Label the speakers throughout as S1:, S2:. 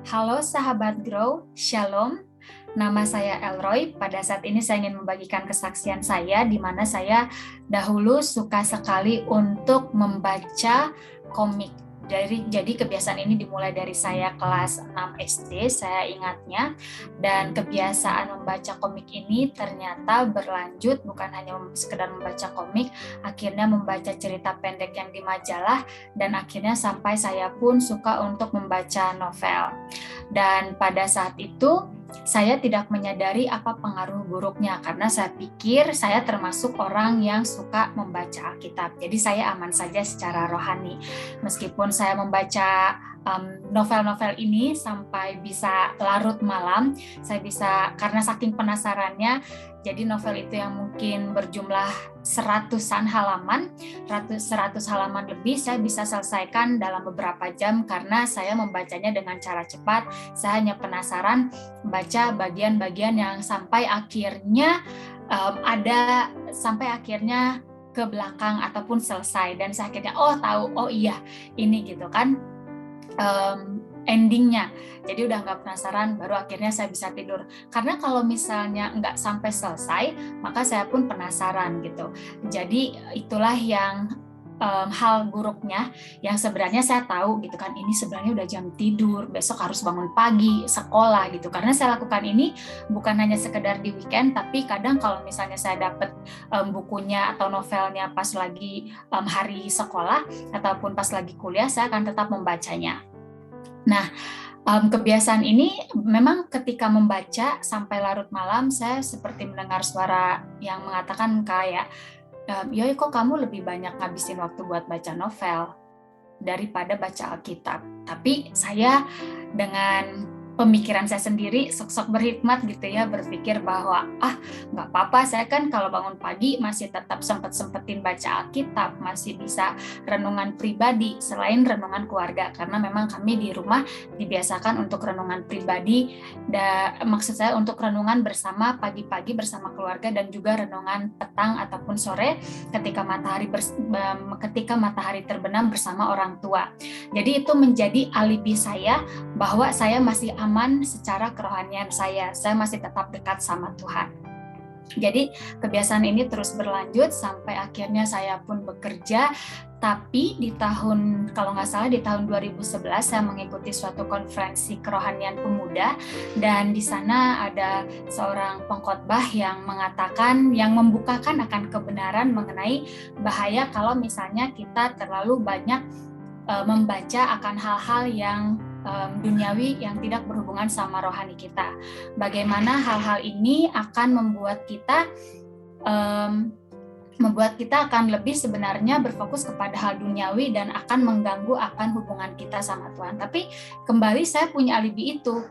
S1: Halo sahabat Grow, Shalom. Nama saya Elroy. Pada saat ini saya ingin membagikan kesaksian saya di mana saya dahulu suka sekali untuk membaca komik. Jadi kebiasaan ini dimulai dari saya kelas 6 SD, saya ingatnya. Dan kebiasaan membaca komik ini ternyata berlanjut, bukan hanya sekedar membaca komik, akhirnya membaca cerita pendek yang di majalah, dan akhirnya sampai saya pun suka untuk membaca novel. Dan pada saat itu saya tidak menyadari apa pengaruh buruknya karena saya pikir saya termasuk orang yang suka membaca Alkitab. Jadi saya aman saja secara rohani. Meskipun saya membaca novel-novel ini sampai bisa larut malam, saya bisa karena saking penasarannya. Jadi novel itu yang mungkin berjumlah seratusan halaman, 100 halaman lebih saya bisa selesaikan dalam beberapa jam karena saya membacanya dengan cara cepat. Saya hanya penasaran baca bagian-bagian yang sampai akhirnya ke belakang ataupun selesai, dan saya akhirnya tahu iya ini gitu kan endingnya. Jadi udah nggak penasaran, baru akhirnya saya bisa tidur. Karena kalau misalnya nggak sampai selesai, maka saya pun penasaran gitu. Jadi itulah yang hal buruknya yang sebenarnya saya tahu gitu kan, ini sebenarnya udah jam tidur, besok harus bangun pagi, sekolah gitu. Karena saya lakukan ini bukan hanya sekedar di weekend, tapi kadang kalau misalnya saya dapat bukunya atau novelnya pas lagi hari sekolah ataupun pas lagi kuliah, saya akan tetap membacanya. Nah, kebiasaan ini memang ketika membaca sampai larut malam, saya seperti mendengar suara yang mengatakan kayak, "Yoi, kok kamu lebih banyak ngabisin waktu buat baca novel daripada baca Alkitab?" Tapi saya dengan pemikiran saya sendiri sok-sok berhikmat gitu ya, berpikir bahwa nggak apa-apa, saya kan kalau bangun pagi masih tetap sempetin baca Alkitab, masih bisa renungan pribadi selain renungan keluarga, karena memang kami di rumah dibiasakan untuk renungan pribadi, maksud saya untuk renungan bersama pagi-pagi bersama keluarga, dan juga renungan petang ataupun sore ketika matahari terbenam bersama orang tua. Jadi itu menjadi alibi saya bahwa saya masih aman secara kerohanian saya masih tetap dekat sama Tuhan. Jadi kebiasaan ini terus berlanjut sampai akhirnya saya pun bekerja. Tapi kalau nggak salah di tahun 2011 saya mengikuti suatu konferensi kerohanian pemuda, dan di sana ada seorang pengkhotbah yang membukakan akan kebenaran mengenai bahaya kalau misalnya kita terlalu banyak membaca akan hal-hal yang duniawi yang tidak berhubungan sama rohani kita. Bagaimana hal-hal ini akan membuat kita akan lebih sebenarnya berfokus kepada hal duniawi dan akan mengganggu akan hubungan kita sama Tuhan. Tapi kembali saya punya alibi itu.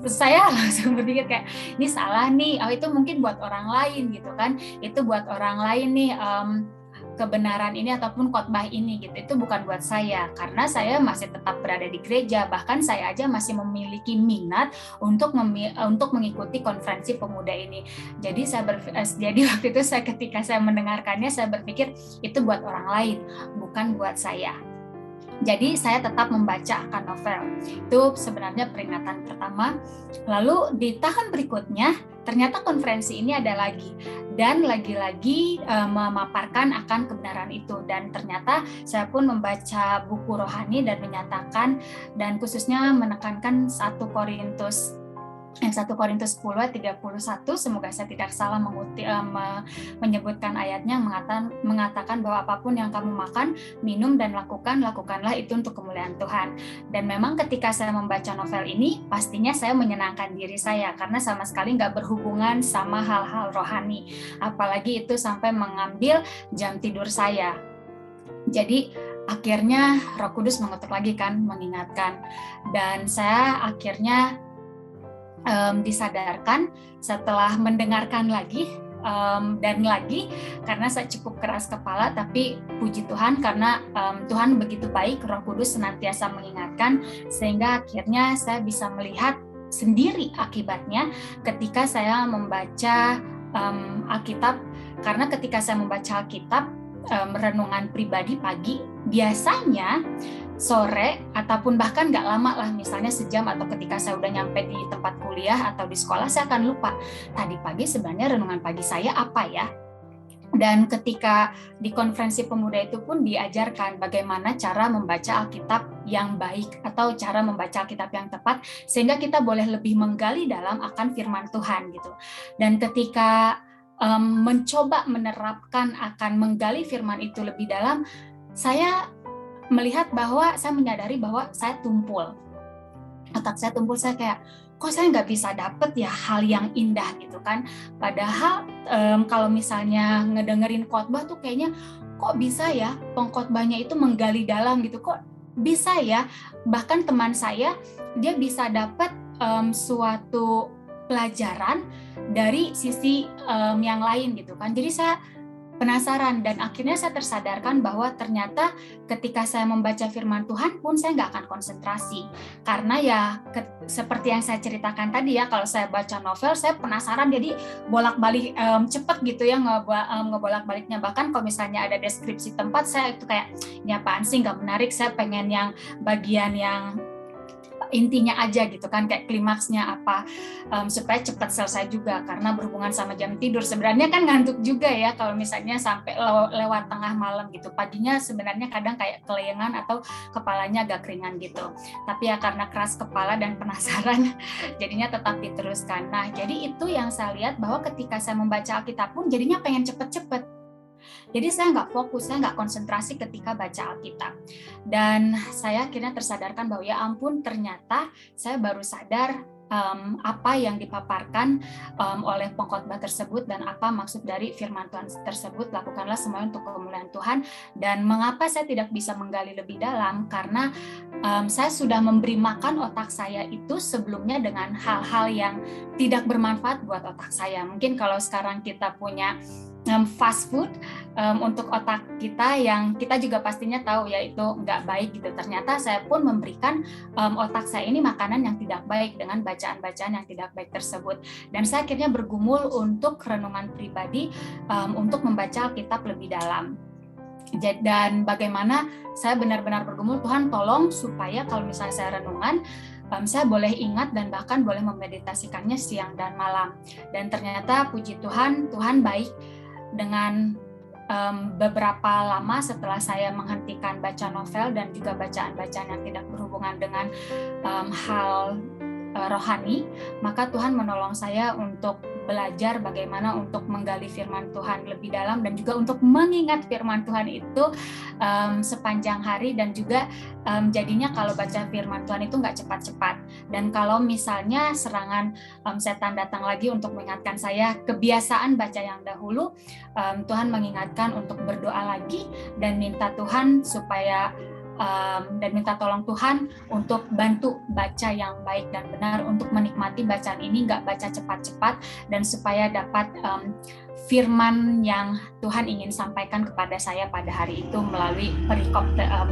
S1: Saya langsung berpikir kayak, ini salah nih. Itu mungkin buat orang lain gitu kan. Itu buat orang lain nih kebenaran ini ataupun khotbah ini gitu. Itu bukan buat saya, karena saya masih tetap berada di gereja, bahkan saya aja masih memiliki minat untuk mengikuti konferensi pemuda ini. Jadi waktu itu ketika saya mendengarkannya, saya berpikir itu buat orang lain, bukan buat saya. Jadi saya tetap membaca akan novel. Itu sebenarnya peringatan pertama. Lalu di tahun berikutnya ternyata konferensi ini ada lagi, dan lagi-lagi memaparkan akan kebenaran itu. Dan ternyata saya pun membaca buku rohani dan menyatakan, dan khususnya menekankan 1 Korintus 10 ayat 31, semoga saya tidak salah menyebutkan ayatnya, mengatakan bahwa apapun yang kamu makan, minum, dan lakukanlah itu untuk kemuliaan Tuhan. Dan memang ketika saya membaca novel ini, pastinya saya menyenangkan diri saya, karena sama sekali nggak berhubungan sama hal-hal rohani, apalagi itu sampai mengambil jam tidur saya. Jadi akhirnya Roh Kudus mengutuk lagi kan, mengingatkan, dan saya akhirnya disadarkan setelah mendengarkan lagi dan lagi, karena saya cukup keras kepala. Tapi puji Tuhan, karena Tuhan begitu baik, Roh Kudus senantiasa mengingatkan, sehingga akhirnya saya bisa melihat sendiri akibatnya ketika saya membaca Alkitab. Karena ketika saya membaca Alkitab renungan pribadi pagi, biasanya sore ataupun bahkan nggak lama lah, misalnya sejam atau ketika saya udah nyampe di tempat kuliah atau di sekolah, saya akan lupa tadi pagi sebenarnya renungan pagi saya apa ya. Dan ketika di konferensi pemuda itu pun diajarkan bagaimana cara membaca Alkitab yang baik atau cara membaca Alkitab yang tepat sehingga kita boleh lebih menggali dalam akan firman Tuhan gitu. Dan ketika mencoba menerapkan akan menggali firman itu lebih dalam, saya melihat bahwa saya menyadari bahwa saya tumpul. Otak saya tumpul, saya kayak kok saya nggak bisa dapet ya hal yang indah gitu kan. Padahal kalau misalnya ngedengerin khotbah tuh kayaknya kok bisa ya pengkhotbahnya itu menggali dalam gitu, kok bisa ya bahkan teman saya dia bisa dapet suatu pelajaran dari sisi yang lain gitu kan. Jadi saya penasaran dan akhirnya saya tersadarkan bahwa ternyata ketika saya membaca firman Tuhan pun saya nggak akan konsentrasi karena ya seperti yang saya ceritakan tadi ya, kalau saya baca novel saya penasaran jadi bolak-balik cepet gitu ya ngebolak-baliknya, bahkan kalau misalnya ada deskripsi tempat saya itu kayak ini apaan sih, nggak menarik, saya pengen yang bagian yang intinya aja gitu kan, kayak klimaksnya apa, supaya cepat selesai juga karena berhubungan sama jam tidur. Sebenarnya kan ngantuk juga ya kalau misalnya sampai lewat tengah malam gitu, paginya sebenarnya kadang kayak kelayangan atau kepalanya agak keringan gitu, tapi ya karena keras kepala dan penasaran jadinya tetap diteruskan. Nah jadi itu yang saya lihat bahwa ketika saya membaca Alkitab pun jadinya pengen cepet-cepet. Jadi saya nggak fokus, saya nggak konsentrasi ketika baca Alkitab. Dan saya akhirnya tersadarkan bahwa ya ampun, ternyata saya baru sadar apa yang dipaparkan oleh pengkhotbah tersebut dan apa maksud dari firman Tuhan tersebut, lakukanlah semuanya untuk kemuliaan Tuhan. Dan mengapa saya tidak bisa menggali lebih dalam, karena saya sudah memberi makan otak saya itu sebelumnya dengan hal-hal yang tidak bermanfaat buat otak saya. Mungkin kalau sekarang kita punya fast food untuk otak kita yang kita juga pastinya tahu ya itu nggak baik gitu. Ternyata saya pun memberikan otak saya ini makanan yang tidak baik dengan bacaan-bacaan yang tidak baik tersebut. Dan saya akhirnya bergumul untuk renungan pribadi untuk membaca Alkitab lebih dalam. Dan bagaimana saya benar-benar bergumul, Tuhan tolong supaya kalau misalnya saya renungan, saya boleh ingat dan bahkan boleh memeditasikannya siang dan malam. Dan ternyata puji Tuhan, Tuhan baik. Dengan beberapa lama setelah saya menghentikan baca novel dan juga bacaan-bacaan yang tidak berhubungan dengan hal rohani, maka Tuhan menolong saya untuk belajar bagaimana untuk menggali firman Tuhan lebih dalam dan juga untuk mengingat firman Tuhan itu sepanjang hari, dan juga jadinya kalau baca firman Tuhan itu nggak cepat-cepat. Dan kalau misalnya serangan setan datang lagi untuk mengingatkan saya kebiasaan baca yang dahulu, Tuhan mengingatkan untuk berdoa lagi dan minta Tuhan supaya dan minta tolong Tuhan untuk bantu baca yang baik dan benar, untuk menikmati bacaan ini, nggak baca cepat-cepat, dan supaya dapat firman yang Tuhan ingin sampaikan kepada saya pada hari itu melalui perikop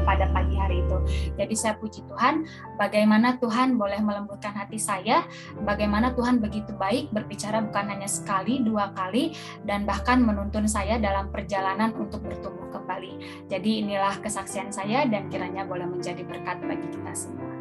S1: pada pagi hari itu. Jadi saya puji Tuhan bagaimana Tuhan boleh melembutkan hati saya, bagaimana Tuhan begitu baik berbicara bukan hanya sekali, 2 kali, dan bahkan menuntun saya dalam perjalanan untuk bertumbuh kembali. Jadi inilah kesaksian saya dan kiranya boleh menjadi berkat bagi kita semua.